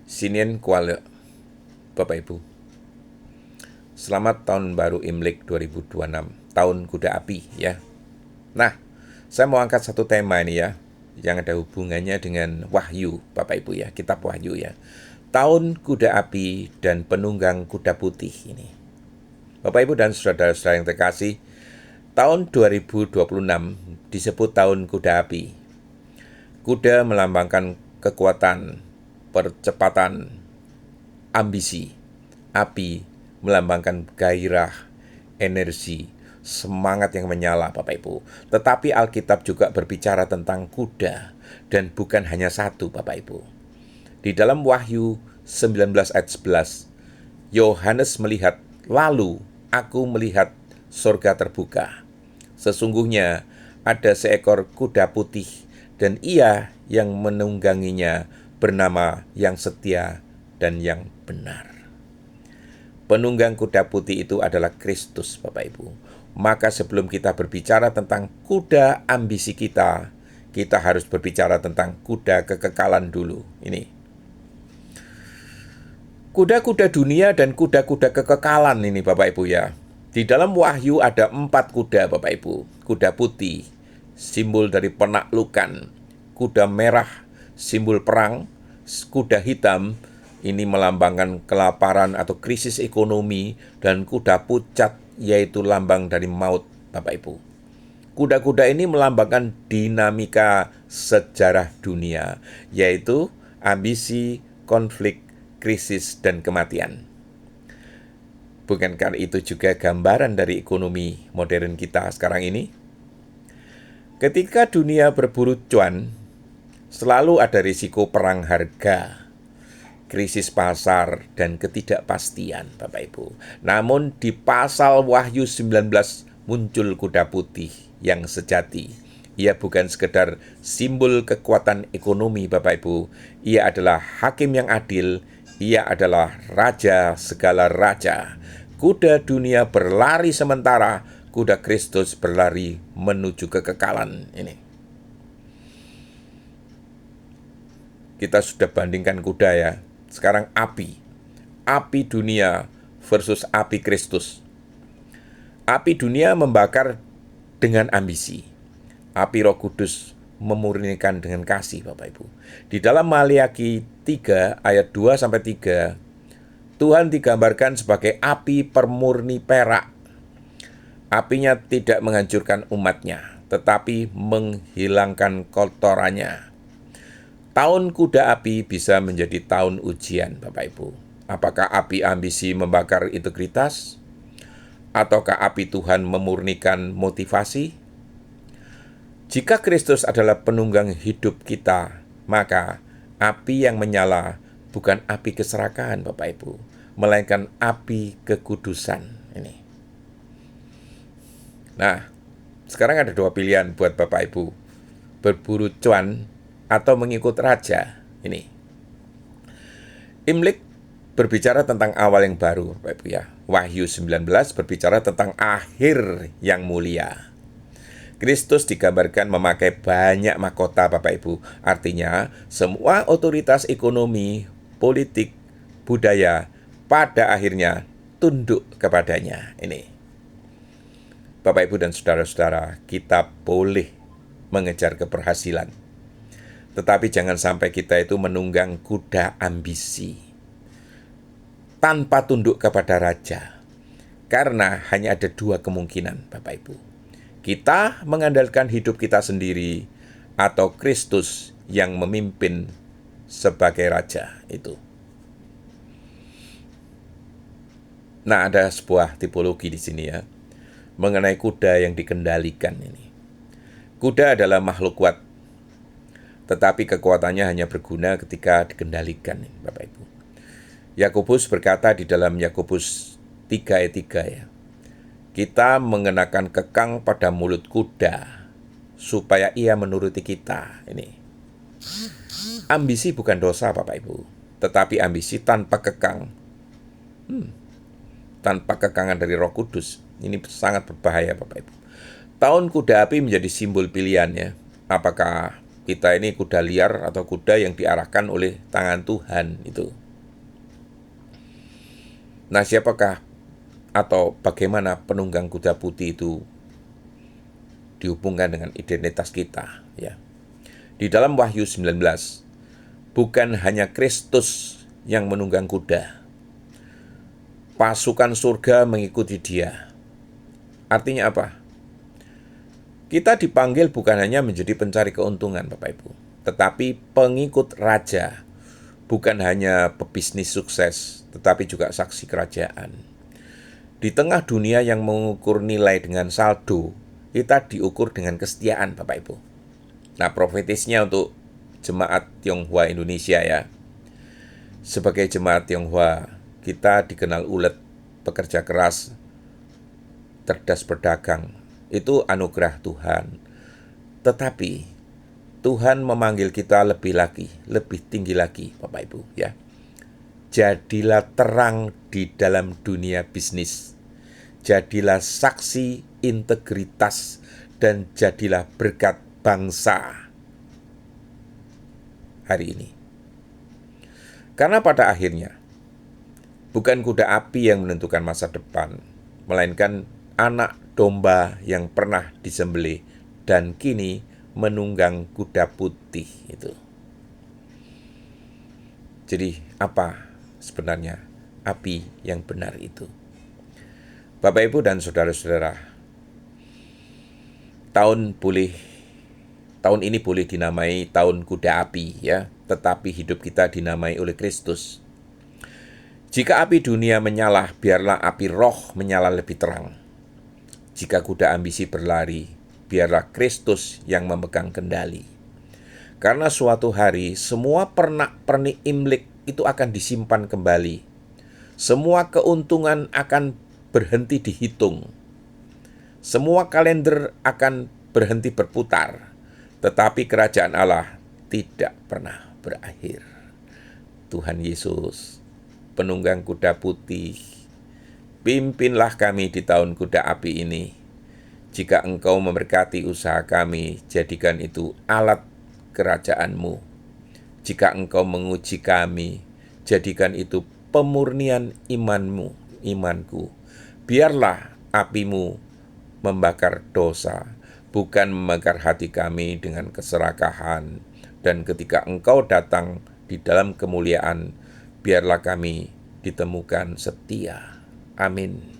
Sinien Kuala, Bapak Ibu. Selamat tahun baru Imlek 2026, tahun kuda api ya. Nah, saya mau angkat satu tema ini ya, yang ada hubungannya dengan Wahyu, Bapak Ibu ya, kitab Wahyu ya. Tahun kuda api dan penunggang kuda putih ini. Bapak Ibu dan saudara-saudara yang terkasih, tahun 2026 disebut tahun kuda api. Kuda melambangkan kekuatan, percepatan, ambisi. Api melambangkan gairah, energi, semangat yang menyala, Bapak Ibu. Tetapi Alkitab juga berbicara tentang kuda, dan bukan hanya satu, Bapak Ibu. Di dalam Wahyu 19 ayat 11, Yohanes melihat, lalu aku melihat surga terbuka. Sesungguhnya ada seekor kuda putih, dan ia yang menungganginya bernama yang setia dan yang benar. Penunggang kuda putih itu adalah Kristus, Bapak Ibu. Maka sebelum kita berbicara tentang kuda ambisi kita harus berbicara tentang kuda kekekalan dulu. Ini. Kuda-kuda dunia dan kuda-kuda kekekalan ini, Bapak Ibu ya. Di dalam Wahyu ada 4 kuda, Bapak Ibu. Kuda putih, simbol dari penaklukan. Kuda merah, simbol perang. Kuda hitam, ini melambangkan kelaparan atau krisis ekonomi. Dan kuda pucat, yaitu lambang dari maut, Bapak Ibu. Kuda-kuda ini melambangkan dinamika sejarah dunia, yaitu ambisi, konflik, krisis, dan kematian. Bukankah itu juga gambaran dari ekonomi modern kita sekarang ini? Ketika dunia berburu cuan, selalu ada risiko perang harga, krisis pasar, dan ketidakpastian, Bapak Ibu. Namun di pasal Wahyu 19 muncul kuda putih yang sejati. Ia bukan sekedar simbol kekuatan ekonomi, Bapak Ibu. Ia adalah hakim yang adil. Ia adalah raja segala raja. Kuda dunia berlari sementara, kuda Kristus berlari menuju kekekalan ini. Kita sudah bandingkan kuda ya. Sekarang api. Api dunia versus api Kristus. Api dunia membakar dengan ambisi. Api Roh Kudus memurnikan dengan kasih, Bapak Ibu. Di dalam Maliaki 3 ayat 2 sampai 3, Tuhan digambarkan sebagai api pemurni perak. Apinya tidak menghancurkan umatnya, tetapi menghilangkan kotorannya. Tahun kuda api bisa menjadi tahun ujian, Bapak Ibu. Apakah api ambisi membakar integritas? Ataukah api Tuhan memurnikan motivasi? Jika Kristus adalah penunggang hidup kita, maka api yang menyala bukan api keserakahan, Bapak Ibu, melainkan api kekudusan ini. Nah, sekarang ada 2 pilihan buat Bapak Ibu. Berburu cuan atau mengikut raja ini. Imlek berbicara tentang awal yang baru, Bapak Ibu ya. Wahyu 19 berbicara tentang akhir yang mulia. Kristus digambarkan memakai banyak mahkota, Bapak Ibu. Artinya, semua otoritas ekonomi, politik, budaya, pada akhirnya tunduk kepadanya. Ini. Bapak Ibu dan saudara-saudara, kita boleh mengejar keberhasilan. Tetapi jangan sampai kita itu menunggang kuda ambisi tanpa tunduk kepada raja. Karena hanya ada 2 kemungkinan, Bapak Ibu. Kita mengandalkan hidup kita sendiri atau Kristus yang memimpin sebagai raja itu. Nah, ada sebuah tipologi di sini ya, mengenai kuda yang dikendalikan ini. Kuda adalah makhluk kuat, tetapi kekuatannya hanya berguna ketika dikendalikan, Bapak Ibu. Yakobus berkata di dalam Yakobus 3 ayat 3 ya, kita mengenakan kekang pada mulut kuda supaya ia menuruti kita. Ini. Ambisi bukan dosa, Bapak Ibu, tetapi ambisi tanpa kekang, tanpa kekangan dari Roh Kudus, ini sangat berbahaya, Bapak Ibu. Tahun kuda api menjadi simbol pilihannya. Apakah Kita ini kuda liar atau kuda yang diarahkan oleh tangan Tuhan itu. Nah, siapakah atau bagaimana penunggang kuda putih itu dihubungkan dengan identitas kita, ya. Di dalam Wahyu 19, bukan hanya Kristus yang menunggang kuda. Pasukan surga mengikuti dia. Artinya apa? Kita dipanggil bukan hanya menjadi pencari keuntungan, Bapak Ibu, tetapi pengikut raja. Bukan hanya pebisnis sukses, tetapi juga saksi kerajaan. Di tengah dunia yang mengukur nilai dengan saldo, kita diukur dengan kesetiaan, Bapak Ibu. Nah, profetisnya untuk jemaat Tionghoa Indonesia, ya. Sebagai jemaat Tionghoa, kita dikenal ulet, pekerja keras, cerdas berdagang. Itu anugerah Tuhan. Tetapi Tuhan memanggil kita lebih lagi, lebih tinggi lagi, Bapak Ibu, ya. Jadilah terang di dalam dunia bisnis. Jadilah saksi integritas dan jadilah berkat bangsa hari ini. Karena pada akhirnya bukan kuda api yang menentukan masa depan, melainkan anak domba yang pernah disembelih dan kini menunggang kuda putih itu. Jadi apa sebenarnya api yang benar itu? Bapak Ibu dan saudara-saudara, tahun ini boleh dinamai tahun kuda api, ya, tetapi hidup kita dinamai oleh Kristus. Jika api dunia menyala, biarlah api roh menyala lebih terang. Jika kuda ambisi berlari, biarlah Kristus yang memegang kendali. Karena suatu hari semua pernak-pernik Imlek itu akan disimpan kembali. Semua keuntungan akan berhenti dihitung. Semua kalender akan berhenti berputar. Tetapi kerajaan Allah tidak pernah berakhir. Tuhan Yesus, penunggang kuda putih, pimpinlah kami di tahun kuda api ini. Jika Engkau memberkati usaha kami, jadikan itu alat kerajaan-Mu. Jika Engkau menguji kami, jadikan itu pemurnian imanku. Biarlah api-Mu membakar dosa, bukan membakar hati kami dengan keserakahan. Dan ketika Engkau datang di dalam kemuliaan, biarlah kami ditemukan setia. Amin.